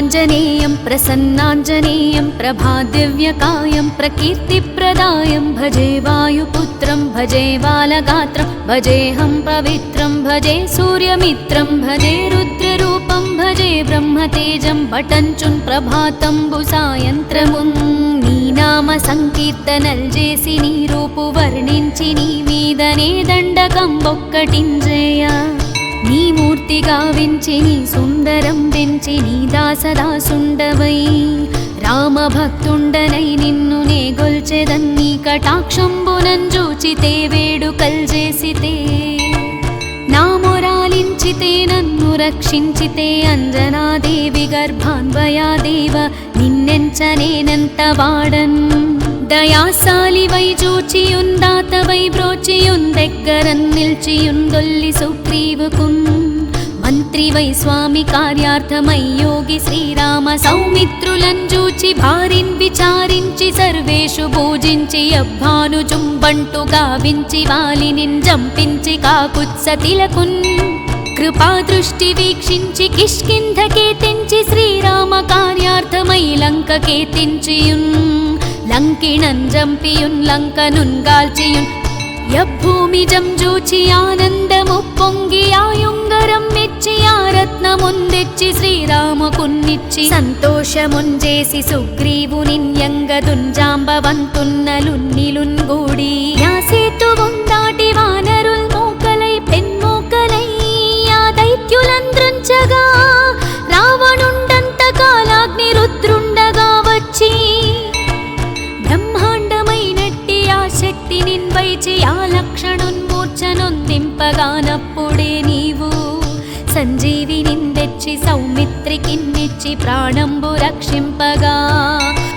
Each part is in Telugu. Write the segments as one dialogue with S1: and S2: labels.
S1: वीराञ्जनेयं प्रसन्नाञ्जनेयं प्रभादिव्यकायं प्रकीर्तिप्रदायं भजे वायुपुत्रं भजे बालगात्रं भजेऽहं पवित्रं भजे सूर्यमित्रं भजे रुद्ररूपं भजे ब्रह्मतेजं पठञ्चुन् ప్రభాతంబుసాయంత్రమున్ నీ నామ సంకీర్తనల్ చేసి నీ రూపు వర్ణించి నీ మీదనే దండకం ఒక్కటింజేయ నీ మూర్తి గావించి నీ సుందరం పెంచి నీ దాసదాసుండవై రామభక్తుండనై నిన్ను నే గొల్చెదన్ నీ కటాక్షంబునంజూచితే వేడుకల్ చేసితే నా మొరాలించితే నన్ను రక్షించితే అంజనాదేవి గర్భాన్వయాదేవ నిన్నెంచనేనంత వాడన్ దయాశాలివై చూచియుందాతవై బ్రోచియుందెగ్గరన్ నిల్చియుందొల్లి సుగ్రీవుకున్ మంత్రివై స్వామి కార్యార్థమై యోగి శ్రీరామ సౌమిత్రులను చూచి భారిన్ విచారించి సర్వేషు పూజించి అబ్బాను జుంబంటు గావించి వాలినిన్ జంపించి కాకుత్సతిలకున్ కృపాదృష్టి వీక్షించి కిష్కింధకే తెంచి శ్రీరామ కార్యార్థమై లంకకే తెంచియున్ లంకిణన్ జంపియున్ లంకనున్ గాల్చియున్ యభూమిజం జూచి ఆనందము పొంగి ఆయుంగరం మెచ్చి ఆ రత్నముందెచ్చి శ్రీరామకున్నిచ్చి సంతోషముంజేసి సుగ్రీవునిన్యంగదుంజాంబవంతున్నలున్నిలున్ గూడి యా సేతువుం దాటి వానరుల్ మోకలై పెన్మోకలై ఆ దైత్యులంద్రుంచగా రావణుండంత కాలాగ్ని రుద్రుండగా వచ్చి బ్రహ్మాండమైనట్టి ఆ శక్తి నిన్వైచి ఆ లక్షణున్మూర్ఛనొందింపగానప్పుడే నీవు సంజీవినిందెచ్చి సౌమిత్రికిన్నిచ్చి ప్రాణంబు రక్షింపగా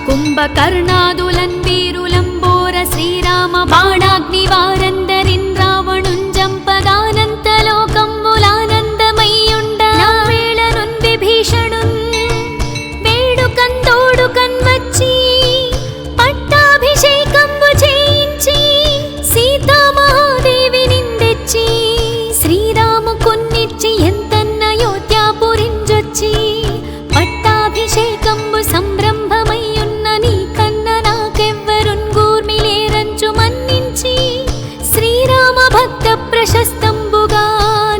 S1: కుంభకర్ణాదులన్ వీరులంబోర శ్రీరామ బాణాగ్ని వారందరిన్ రావణుంజంపగానంత లోకంబులానందమయ్యుండ వేళనున్ విభీషణున్ వేడుకందోడుకన్ వచ్చి పట్టాభిషేకంబు చేయించి సీతామహాదేవినిందెచ్చి శ్రీరాముకున్నిచ్చి ఎంతన్న అయోధ్యాపురింజొచ్చి పట్టాభిషేకంబు సంరంభమయ్యున్న నీ కన్న నాకెవ్వరున్ గూర్మిలేరంచు మన్నించి శ్రీరామ భక్త ప్రశస్తంబుగా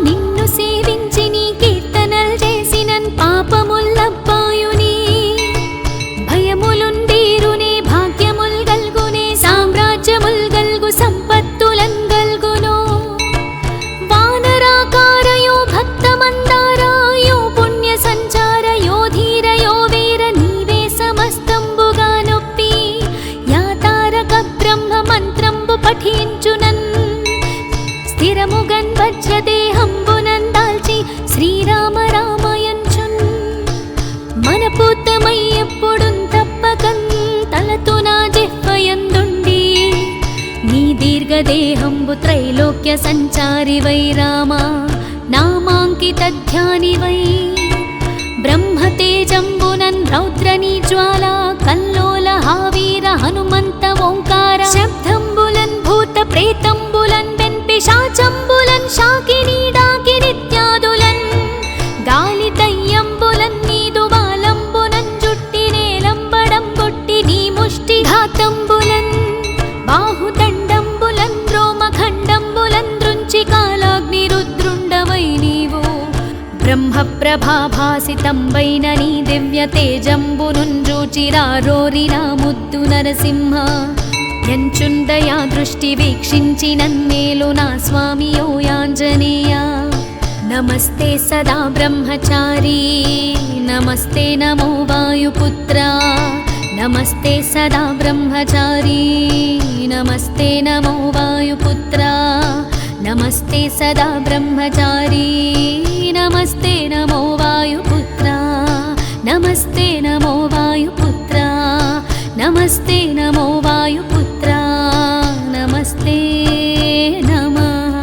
S1: నిన్ను సేవించి నీ కీర్తనల్ చేసినన్ పాపముల్లబ్బాయుని భయములుండీరునే భాగ్యముల్ గల్గునే సామ్రాజ్యముల్ గల్గు సంపత్తులన్ గల్గునో వానరాకారయో భక్తమందారాయో పుణ్య సంచారయో ధీరయో వీర నీవే సమస్తంబుగా నొప్పి యా తారక బ్రహ్మ మంత్రంబు పఠించునన్ స్థిరముగన్ వజ్రదేహంబునన్ దాల్చి శ్రీరామ రామయంచున్ మనపూతమై ఎప్పుడున్ తప్పకన్ తలతునా జిహ్వయందుండి నీ దీర్ఘదేహంబు త్రైలోక్య సంచారివై రామ నామాంకితధ్యానివై బ్రహ్మతేజంబునన్ రౌద్రనీ జ్వాలా కల్లోల హావీర హనుమంత ఓంకార శబ్దంబులన్ భూత ప్రేతంబులన్ పిశాచంబులన్ శాకినీ డాకినిత్యాదులన్ గాలి దయ్యంబులన్ నీదు వాలంబునన్ జుట్టి నేలంబడం కొట్టి నీ ముష్టి ఘాతంబులన్ బాహుదండంబులన్ రోమఖండంబులన్ దృంచి కాలాగ్ని రుద్రుండవై నీవు బ్రహ్మ ప్రభాభాసితంబైన నీ దివ్య తేజంబునుంజూచిరారోరినా ముద్దు నరసింహ ఎంచుందయా దృష్టి వీక్షించి నన్నేలు నా స్వామియో యాంజనేయ నమస్తే సదా బ్రహ్మచారీ నమస్తే నమో వాయుపుత్ర నమస్తే సదా బ్రహ్మచారీ నమస్తే నమో వాయుపుత్ర నమస్తే సదా బ్రహ్మచారీ నమస్తే నమో వాయుపుత్ర నమస్తే నమో వాయుపుత్ర నమస్తే నమో వాయుపుత్ర నమస్తే నమః.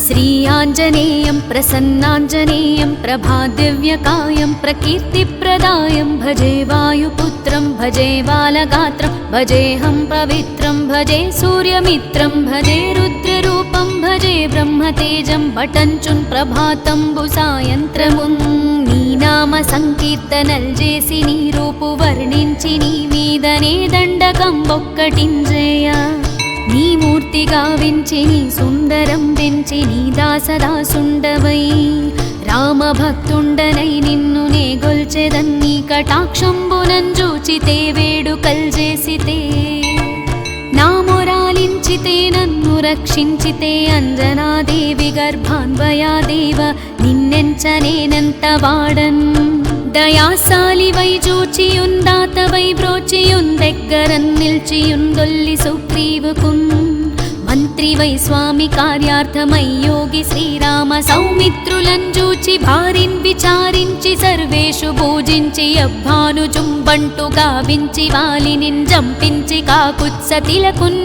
S1: శ్రీ भीमाञ्जनेयं प्रसन्नाञ्जनेयं प्रभादिव्यकायं प्रकीर्तिप्रदायं भजे वायुपुत्रं भजे बालगात्रं भजेऽहं पवित्रं भजे सूर्यमित्रं भजे रुद्ररूपं भजे ब्रह्मतेजं पठञ्चुन् प्रभातंबु सायंत्रमुन् నీ నామ సంకీర్తనల్ చేసి నీ రూపు వర్ణించి నీ మీదనే దండకం ఒక్కటింజేయ నీ మూర్తి గావించి నీ సుందరం పెంచి నీ దాసదాసుండవై రామభక్తుండనై నిన్ను నే గొల్చెదన్ నీ కటాక్షంబునంజూచితే వేడుకల్ చేసితే నా మొరాలించితే నన్ను రక్షించితే అంజనాదేవి గర్భాన్వయాదేవ నిన్నెంచనేనంత వాడన్ దయాశాలివై జూచియుందాతవై బ్రోచియుందెగ్గరన్ నిల్చియుందొల్లి సుగ్రీవుకున్ మంత్రివై స్వామి కార్యార్థమై యోగి శ్రీరామ సౌమిత్రులను జూచి భారిన్ విచారించి సర్వేషు పూజించి అభ్భానుజుంబంటు గావించి వాలినిన్ జంపించి కాకుత్సతిలకున్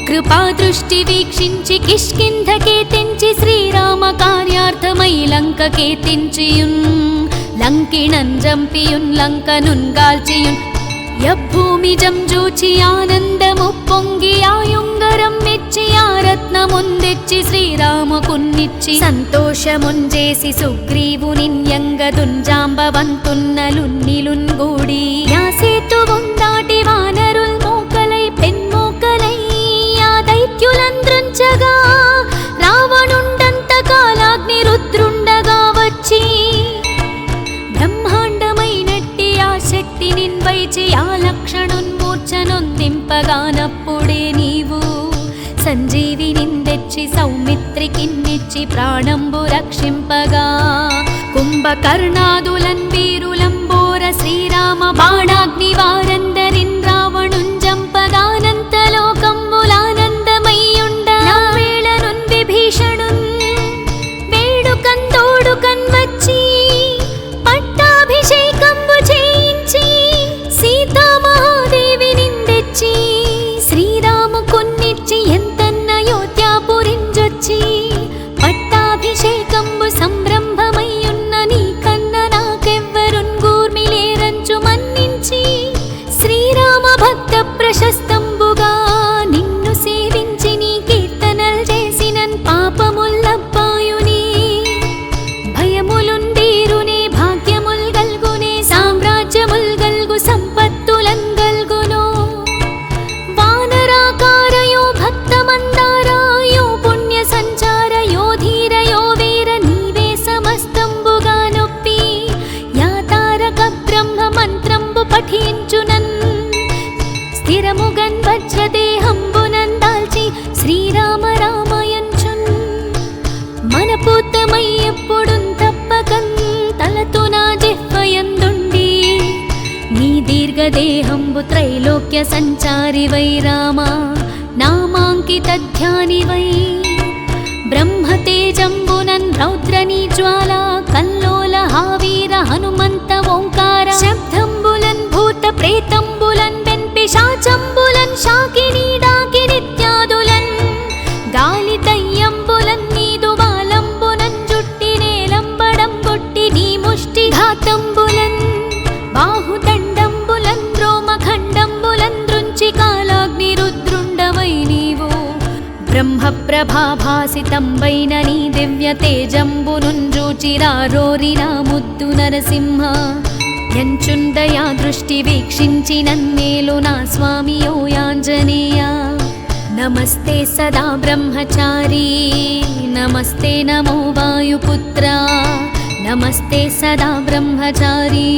S1: కృపా దృష్టి వీక్షించి కిష్కింధకే తెంచి శ్రీరామ కార్యార్థమై లంకకే తెంచియున్ లంకిణన్ జంపియున్ లంకనున్ గాల్చియున్ యభూమి జంజూచి ఆనందము పొంగి ఆయుంగరం మెచ్చి ఆ రత్నముందెచ్చి శ్రీరాముకున్నిచ్చి సంతోషముంజేసి సుగ్రీవునిన్యంగదుంజాంబవంతున్నలున్నిలున్ గూడి యా సేతువుందాటి వానరుల్ మోకలై పెన్మోకలై ఆ దైత్యులంద్రుంచగా రావణుండంత కాలాగ్ని రుద్రుండగా వచ్చి బ్రహ్మాండమైనట్టి ఆ శక్తి నిన్వైచి ఆ లక్షణున్మూర్ఛనొందింపగానప్పుడే నీవు సంజీవినిందెచ్చి సౌమిత్రికిన్నిచ్చి ప్రాణంబు రక్షింపగా కుంభకర్ణాదులన్ వీరులంబోర శ్రీరామ బాణాగ్ని వారందరిన్ రావణుంజంపగానంతలోకంబులానందమయ్యుండ వేళనున్ విభీషణున్ వేడుకందోడుకన్ వచ్చి పట్టాభిషేకంబు చేయించి సీతామహాదేవినిందెచ్చి శ్రీరాముకున్నిచ్చి ఎంతన్న అయోధ్యాపురింజొచ్చి పట్టాభిషేకంబు సంరంభమయ్యున్న నీ కన్న నాకెవ్వరున్ గూర్మిలేరంచు మన్నించి శ్రీరామ భక్త ప్రశస్తంబుగా నిన్ను సేవించి నీ కీర్తనల్ చేసినన్ పాపముల్లబ్బాయుని భయములుందీరునే భాగ్యముల్ గల్గునే సామ్రాజ్యముల్ గల్గు సంపత్తులన్ గల్గునో వానరాకారయో భక్తమందారాయో పుణ్య సంచారయో ధీరయో వీర నీవే సమస్తంబుగా నొప్పి యా తారక బ్రహ్మ మంత్రంబు పఠించునన్ స్థిరముగన్ వజ్రదేహంబునన్ దాల్చి శ్రీరామ రామయంచున్ మనపూతమై ఎప్పుడున్ తప్పకన్ తలతు నా జిహ్వయందుండి నీ దీర్ఘదేహంబు త్రైలోక్య సంచారివై రామ నామాంకిత ధ్యానివై బ్రహ్మతేజంబునన్ రౌద్రనీ జ్వాల కల్లోల హావీర హనుమంత ఓంకార శబ్దంబులన్ భూత ప్రేతంబులన్ పిశాచంబులన్ శాకినీ డాకినిత్యాదులన్ గాలి దయ్యంబులన్ నీదు బాలంబునన్ జుట్టి నేలంబడం గొట్టి నీ ముష్టి ఘాతంబులన్ బాహుదండంబులన్ రోమఖండంబులన్ దృంచి కాలాగ్ని రుద్రుండవై నీవు బ్రహ్మ ప్రభాభాసితంబైన నీ దివ్య తేజంబునుంజూచిరారోరిన ముద్దు నరసింహ ఎంచుందయా దృష్టి వీక్షించి నన్నేలు నా స్వామియో యాంజనేయ నమస్తే సదా బ్రహ్మచారీ నమస్తే నమో వాయుపుత్ర నమస్తే సదా బ్రహ్మచారీ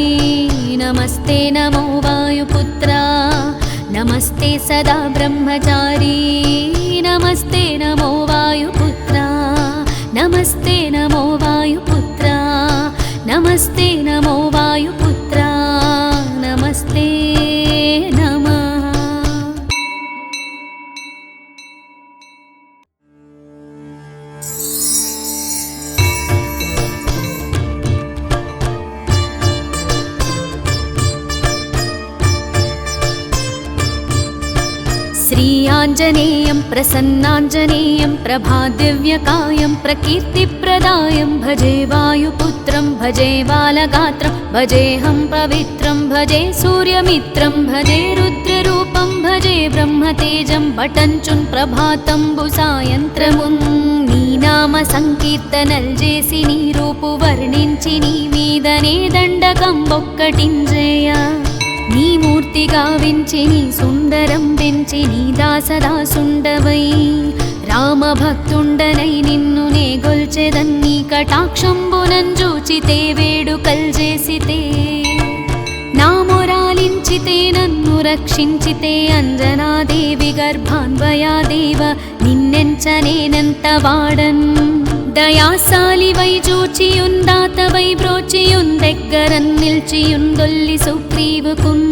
S1: నమస్తే నమో వాయుపుత్ర నమస్తే సదా బ్రహ్మచారీ నమస్తే నమో వాయుపుత్ర నమస్తే నమో వాయుపుత్ర నమస్తే నమో వాయుపుత్ర నమస్తే నమః. श्रीयाञ्जनेयं प्रसन्नाञ्जनेयं प्रभादिव्यकायं प्रकीर्तिप्रदायं भजे वायुपुत्रं भजे बालगात्रं भजेऽहं पवित्रं भजे सूर्यमित्रं भजे रुद्ररूपं भजे ब्रह्मतेजं पठञ्चुन् ప్రభాతంబు సాయంత్రమున్ నీ నామ సంకీర్తనల్ చేసి నీ రూపు వర్ణించి నీ మీదనే దండకం ఒక్కటింజేయ నీ మూర్తి గావించి నీ సుందరం పెంచి నీ దాసదాసుండవై రామభక్తుండనై నిన్ను నే గొల్చెదన్ నీ కటాక్షంబునంజూచితే వేడుకల్ చేసితే నా మొరాలించితే నన్ను రక్షించితే అంజనాదేవి గర్భాన్వయాదేవ నిన్నెంచనేనంత వాడన్ దయాశాలివై జూచియుందాతవై బ్రోచియుందెగ్గరన్ నిల్చియుందొల్లి సుగ్రీవుకున్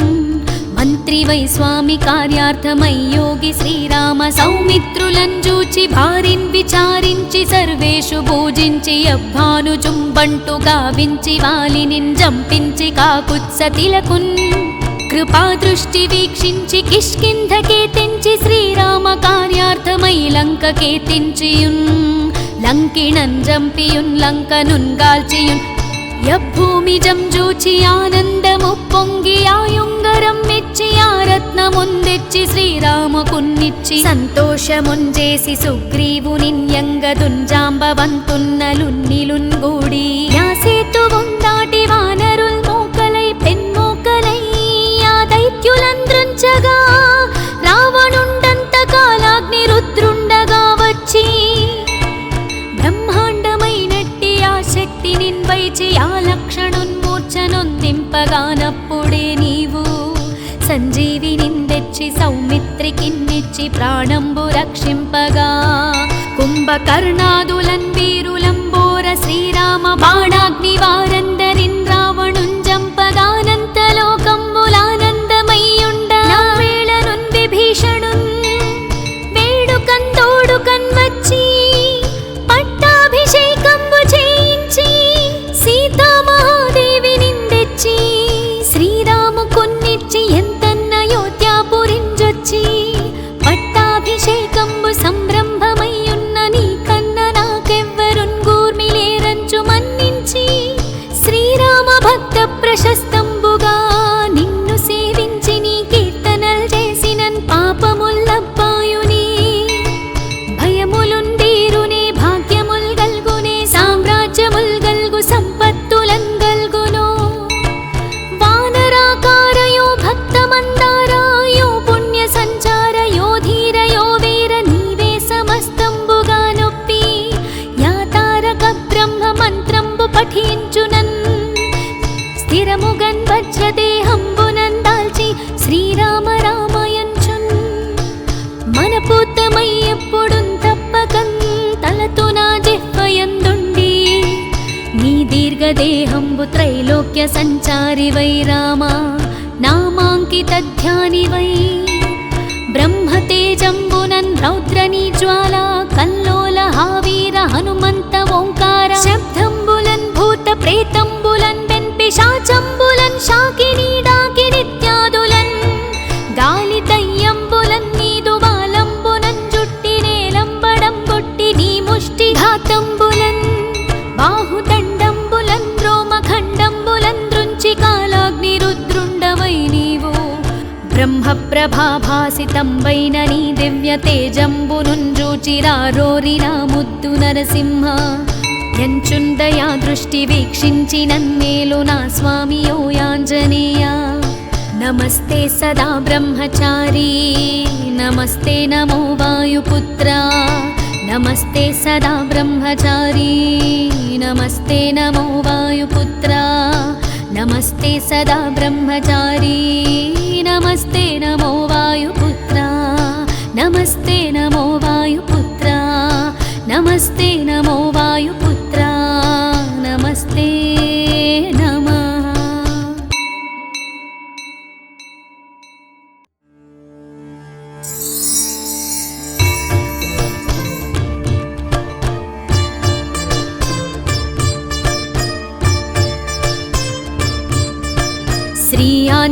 S1: మంత్రివై స్వామి కార్యార్థమై యోగి శ్రీరామ సౌమిత్రులంజూచి భారిన్ విచారించి సర్వేషు పూజించి అభ్భానుజుంబంటు గావించి వాలినిన్ జంపించి కాకుత్సతిలకున్ కృపాదృష్టి వీక్షించి కిష్కింధకే తెంచి శ్రీరామ కార్యార్థమై లంకకే తెంచియున్ లంకిణం జంపియున్ లంకనున్ గాల్చియున్ యభూమిజం జూచి ఆనందము పొంగి ఆయుంగరం మెచ్చి ఆ రత్నముందెచ్చి శ్రీరామకున్నిచ్చి సంతోషముంజేసి సుగ్రీవునిన్యంగదున్ జాంబవంతున్నలున్నిలున్ గూడి యాసేతువున్ దాటి వానరుల్ మోకలై పెన్మోకలై ఆ దైత్యులంద్రుంచగా రావణుండంత కాలాగ్ని రుద్రుండగా వచ్చి బ్రహ్మాండమైనట్టి ఆ శక్తి నిన్వైచి ఆ లక్షణున్మూర్ఛనొందింపగానప్పుడే నీవు సంజీవినిందెచ్చి సౌమిత్రికిన్నిచ్చి ప్రాణంబు రక్షింపగా కుంభకర్ణాదులన్ వీరులంబోర శ్రీరామ బాణాగ్ని వారందరిన్ రావణుంజంపగానంతలోకంబులానందమయ్యుండ వేళనున్ విభీషణున్ వేడుకందోడుకన్ వచ్చి పట్టాభిషేకంబు చేయించి సీతామహాదేవినిందెచ్చి శ్రీరాముకున్నిచ్చి ఎంతన్న అయోధ్యాపురింజొచ్చి పట్టాభిషేకంబు సంరంభమయ్యున్న నీ కన్న నాకెవ్వరున్ గూర్మిలేరంచు మన్నించి శ్రీరామ భక్త ప్రశస్తంబుగా నిన్ను సేవించి నీ కీర్తనల్ చేసినన్ పాపముల్లబ్బాయుని భయములున్ తీరునే భాగ్యముల్ గల్గునే సామ్రాజ్యముల్ గల్గు సంపత్తులన్ గల్గును వానరాకారయో భక్తమందారాయో పుణ్య సంచారయో ధీరయో వీర నీవే సమస్తంబుగా నొప్పి యాతారక బ్రహ్మ మంత్రంబు పఠించునన్ స్థిరముగన్ వజ్రదేహంబునన్ దాల్చి శ్రీరామ రామయంచున్ మనపూతమై ఎప్పుడున్ తప్పకన్ తలతునా జిహ్వయందుండి నీ దీర్ఘదేహంబు త్రైలోక్య సంచారివై రామ నామాంకిత ధ్యానివై బ్రహ్మతేజంబునన్ రౌద్రనీ జ్వాల కల్లోల హావీర హనుమంత ఓంకార శబ్దంబులన్ భూత ప్రేతంబులన్ పిశాచంబులన్ శాకినీ డాకినిత్యాదులన్ గాలి దయ్యంబులన్ నీదు బాలంబునన్ జుట్టి నేలంబడం గొట్టి నీ ముష్టి ఘాతంబులన్ బాహుదండంబులన్ రోమఖండంబులన్ దృంచి కాలాగ్ని రుద్రుండవై నీవు బ్రహ్మ ప్రభాభాసితంబైన నీ దివ్య తేజంబునుంజూచిరారోరిన ముద్దు నరసింహ ఎంచుందయా దృష్టి వీక్షించి నన్నేలు నా స్వామియో యాంజనేయ నమస్తే సదా బ్రహ్మచారీ నమస్తే నమో వాయుపుత్ర నమస్తే సదా బ్రహ్మచారీ నమస్తే నమో వాయుపుత్ర నమస్తే సదా బ్రహ్మచారీ నమస్తే నమో వాయుపుత్ర నమస్తే నమో వాయుపుత్ర నమస్తే నమో వాయుపుత్ర నమస్తే నమః.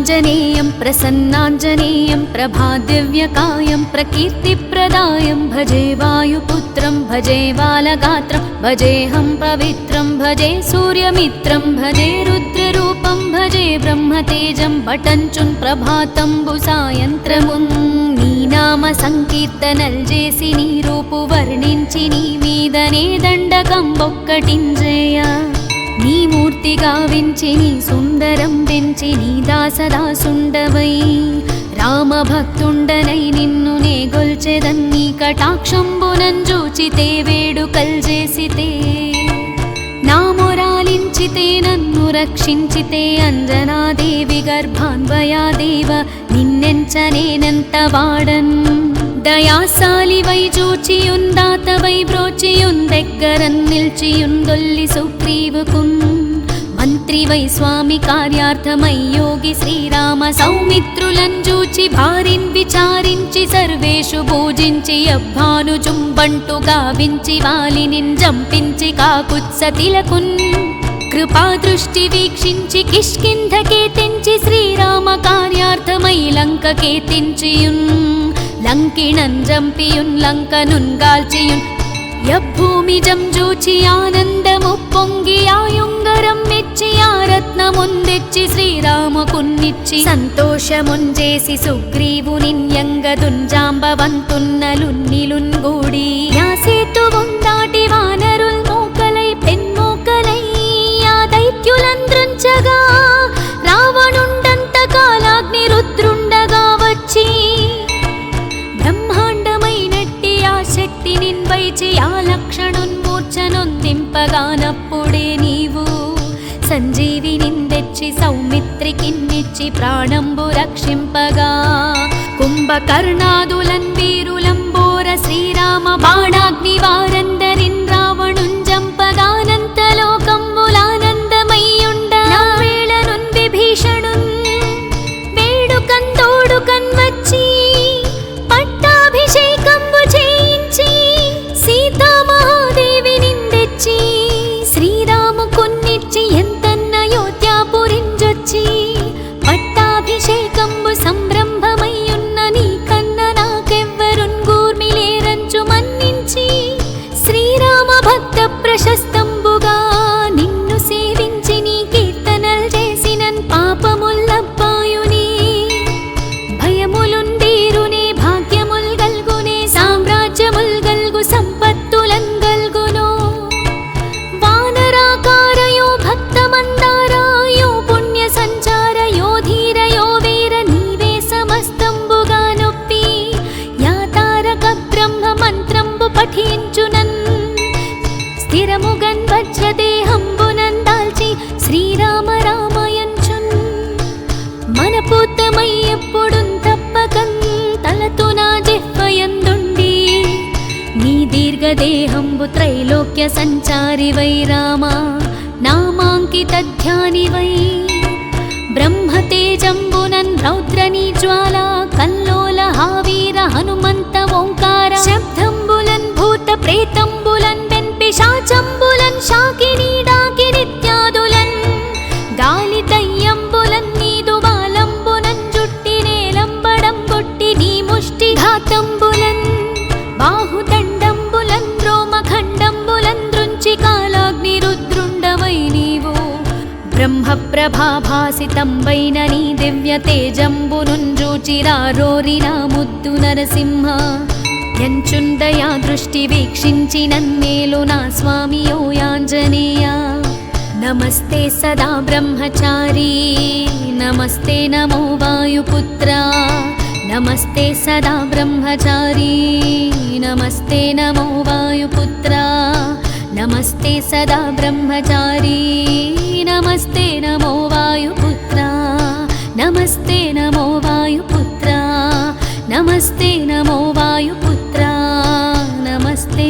S1: आञ्जनेयं प्रसन्नाञ्जनेयं प्रभादिव्यकायं प्रकीर्तिप्रदायं भजे वायुपुत्रं भजे बालगात्रं भजेऽहं पवित्रं भजे सूर्यमित्रं भजे रुद्ररूपं भजे ब्रह्मतेजं पठञ्चुन् ప్రభాతంబుసాయంత్రమున్ నీ నామ సంకీర్తనల్ చేసి నీ రూపు వర్ణించి నీ మీదనే దండకం ఒక్కటింజేయ నీ మూర్తి గావించి నీ సుందరం పెంచి నీ దాసదాసుండవై రామభక్తుండనై నిన్ను నే గొల్చెదన్ నీ కటాక్షంబునంజూచితే వేడుకల్ చేసితే నా మొరాలించితే నన్ను రక్షించితే అంజనాదేవి గర్భాన్వయాదేవ నిన్నెంచనేనంత వాడన్ దయాశాలివై చూచియుందాతవై బ్రోచియుందెగ్గరన్ నిల్చియుందొల్లి సుగ్రీవుకున్ మంత్రివై స్వామి కార్యార్థమై యోగి శ్రీరామ సౌమిత్రులను చూచి భారిన్ విచారించి సర్వేషు పూజించి అబ్బాను జుంబంటు గావించి వాలినిన్ జంపించి కాకుత్సతిలకున్ కృపాదృష్టి వీక్షించి కిష్కింధకే తెంచి శ్రీరామ కార్యార్థమై లంకకే తెంచియున్ లంకిణన్ జంపియున్ లంకనున్ గాల్చియున్ యభూమిజం జూచి ఆనందము పొంగి ఆయుంగరం మెచ్చి ఆ రత్నముందెచ్చి శ్రీరామకున్నిచ్చి సంతోషముంజేసి సుగ్రీవునిన్యంగదుంజాంబవంతున్నలున్నిలున్ గూడి యా సేతువుం దాటి వానరుల్ మోకలై పెన్మోకలై ఆ దైత్యులంద్రుంచగా రావణుండంత కాలాగ్ని రుద్రుండగా వచ్చి బ్రహ్మాండమైనట్టి ఆ శక్తి నిన్వైచి ఆ లక్షణున్మూర్ఛనొందింపగానప్పుడే నీవు సంజీవినిందెచ్చి సౌమిత్రికిన్నిచ్చి ప్రాణంబు రక్షింపగా కుంభకర్ణాదులన్ వీరులంబోర శ్రీరామ బాణాగ్ని వారందరిన్ రావణుంజంపగానంతలోకంబులానందమయ్యుండ వేళనున్ విభీషణున్ వేడుకందోడుకన్ వచ్చి పట్టాభిషేకంబు చేయించి సీతామహాదేవినిందెచ్చి శ్రీరాముకున్నిచ్చి ఎంతన్న అయోధ్యాపురింజొచ్చి పట్టాభిషేకంబు సంరంభమయ్యున్న నీ కన్న నాకెవ్వరున్ గూర్మిలేరంచు మన్నించి శ్రీరామ భక్త ప్రశస్తంబుగా నిన్ను సేవించి నీ కీర్తనల్ చేసినన్ పాపముల్లబ్బాయుని భయములుండీరునే భాగ్యముల్ గల్గునే సామ్రాజ్యముల్ గల్గు సంపత్తులన్ గల్గునో వానరాకారయో భక్తమందారాయో పుణ్య సంచారయో ధీరయో వీర నీవే సమస్తంబుగా నొప్పి యా తారక బ్రహ్మ మంత్రంబు పఠించునన్ స్థిరముగన్ వజ్రదేహంబునన్ దాల్చి శ్రీరామ రామయంచున్ మనపూతమై ఎప్పుడున్ తప్పకన్ తలతు నా జిహ్వయందుండి నీ దీర్ఘదేహంబు త్రైలోక్య సంచారివై రామ నామాంకితధ్యానివై బ్రహ్మతేజంబునన్ రౌద్రనీ జ్వాల కల్లోల హావీర హనుమంత ఓంకార శబ్దంబులన్ భూత ప్రేతంబులన్ పిశాచంబులన్ శాకినీ డాకినిత్యాదులన్ గాలి దయ్యంబులన్ నీదు బాలంబునన్ జుట్టి నేలంబడం కొట్టి నీ ముష్టి ఘాతంబులన్ బాహుదండంబులన్ రోమఖండంబులన్ దృంచి కాలాగ్ని రుద్రుండవై నీవు బ్రహ్మ ప్రభాభాసితంబైన నీ దివ్య తేజంబునుంజూచిరారోరినా ముద్దు నరసింహ ఎంచుందయా దృష్టి వీక్షించి నన్నేలు నా స్వామియో యాంజనేయ నమస్తే సదా బ్రహ్మచారీ నమస్తే నమో వాయుపుత్ర నమస్తే సదా బ్రహ్మచారీ నమస్తే నమో వాయుపుత్ర నమస్తే సదా బ్రహ్మచారీ నమస్తే నమో వాయుపుత్ర నమస్తే నమో వాయుపుత్ర నమస్తే నమో వాయుపుత్ర నమస్తే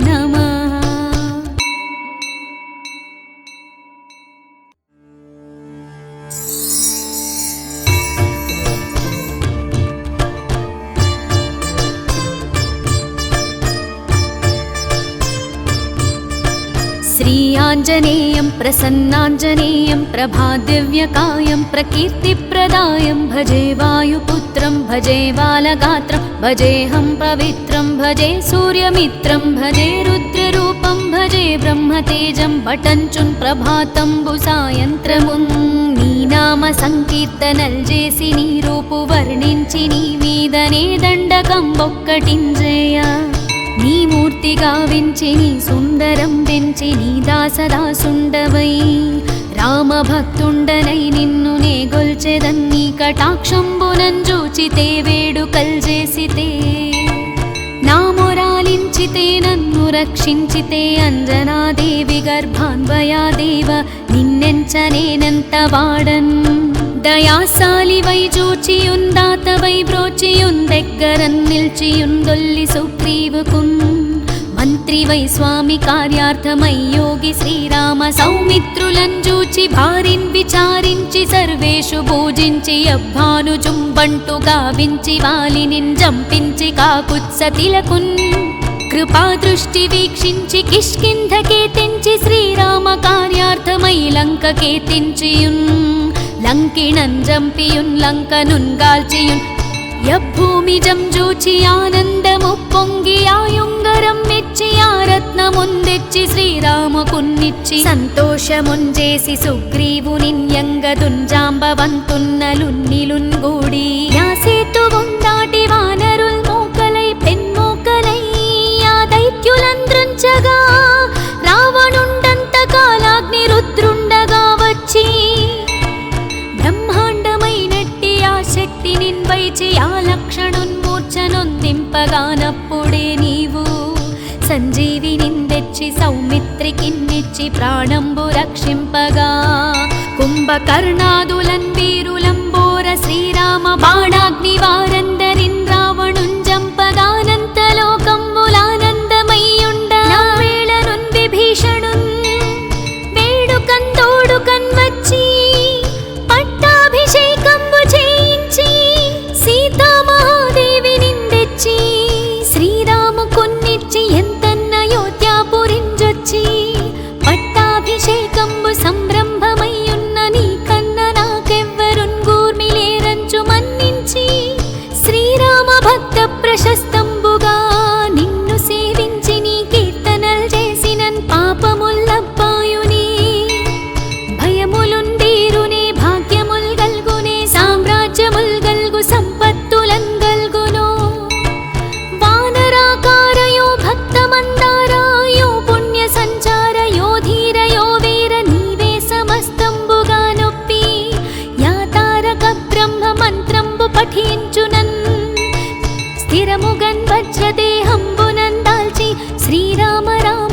S1: నమః. శ్రీ भीमाञ्जनेयं प्रसन्नाञ्जनेयं प्रभादिव्यकायं प्रकीर्तिप्रदायं भजे वायुपुत्रं भजे बालगात्रं भजेऽहं पवित्रं भजे सूर्यमित्रं भजे रुद्ररूपं भजे ब्रह्मतेजं पठञ्चुन् प्रभातंबु सायंत्रमुन् నీ నామ సంకీర్తనల్ చేసి నీ రూపు వర్ణించి నీ మీదనే దండకం ఒక్కటింజేయ నీ మూర్తి గావించి నీ సుందరం పెంచి నీ దాసదాసుండవై రామభక్తుండనై నిన్ను నే గొల్చెదన్ నీ కటాక్షంబునంజూచితే వేడుకల్ చేసితే నా మొరాలించితే నన్ను రక్షించితే అంజనాదేవి గర్భాన్వయాదేవ నిన్నెంచనేనంత వాడన్ దయాశాలివై జూచియుందాతవై బ్రోచియుందెగ్గరన్ నిల్చియుందొల్లి సుగ్రీవుకున్ మంత్రివై స్వామి కార్యార్థమై యోగి శ్రీరామ సౌమిత్రులను జూచి భారిన్ విచారించి సర్వేషు పూజించి అభ్భానుజుంబంటు గావించి వాలినిన్ జంపించి కాకుత్సతిలకున్ కృపా దృష్టి వీక్షించి కిష్కింధకే తెంచి శ్రీరామ కార్యార్థమై లంకకే తెంచియున్ లంకిణన్ జంపియున్ లంకనున్ గాల్చియున్ యభూమిజం జూచి ఆనందము పొంగి ఆయుంగరం మెచ్చి ఆ రత్నముందెచ్చి శ్రీరామకున్నిచ్చి సంతోషముంజేసి సుగ్రీవునిన్యంగదుంజాంబవంతున్నలున్నిలున్ గూడి యా సేతువుందాటి వానరుల్ మోకలై పెన్మోకలై ఆ దైత్యులంద్రుంచగా రావణుండంత కాలాగ్ని రుద్రుండగా వచ్చి బ్రహ్మాండమైనట్టి ఆ శక్తి నిన్వైచి ఆ లక్షణున్మూర్ఛనొందింపగానప్పుడే నీవు సంజీవినిందెచ్చి సౌమిత్రికిన్నిచ్చి ప్రాణంబు రక్షింపగా కుంభకర్ణాదులన్ వీరులంబోర శ్రీరామ బాణాగ్ని వారందరిన్ రావణుంజంపగానంతలోకంబులానందమయ్యుండ వేళనున్ విభీషణున్ వేడుకన్ తోడుకన్ వచ్చి పట్టాభిషేకంబు చేయించి సీతామహాదేవి నిందెచ్చి శ్రీరాముకున్నిచ్చి ఎంతన్న అయోధ్యాపురింజొచ్చి పట్టాభిషేకంబు సంరంభమయ్యున్న నీ కన్న నాకెవ్వరున్ గూర్మిలేరంచు మన్నించి శ్రీరామ భక్త ప్రశస్తంబుగా నిన్ను సేవించి నీ కీర్తనల్ చేసినన్ పాపముల్లబ్బాయుని భయములుందీరునే భాగ్యముల్ గల్గునే సామ్రాజ్యముల్ గల్గు సంపత్తులన్ గల్గునో వానరాకారయో భక్తమందారాయో పుణ్య సంచారయో ధీరయో వీర నీవే సమస్తంబుగా నొప్పి యా తారక బ్రహ్మ మంత్రంబు పఠించునన్ స్థిరముగన్ వజ్రదేహంబునందాల్చి శ్రీరామ రామ